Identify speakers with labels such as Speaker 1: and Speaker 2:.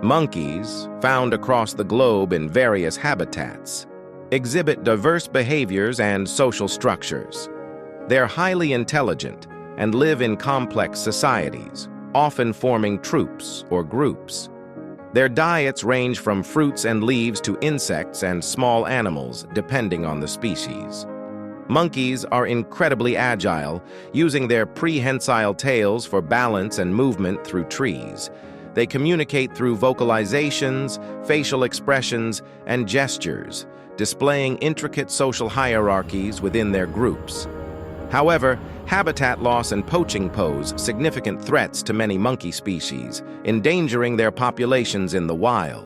Speaker 1: Monkeys, found across the globe in various habitats, exhibit diverse behaviors and social structures. They're highly intelligent and live in complex societies, often forming troops or groups. Their diets range from fruits and leaves to insects and small animals, depending on the species. Monkeys are incredibly agile, using their prehensile tails for balance and movement through trees. They communicate through vocalizations, facial expressions, and gestures, displaying intricate social hierarchies within their groups. However, habitat loss and poaching pose significant threats to many monkey species, endangering their populations in the wild.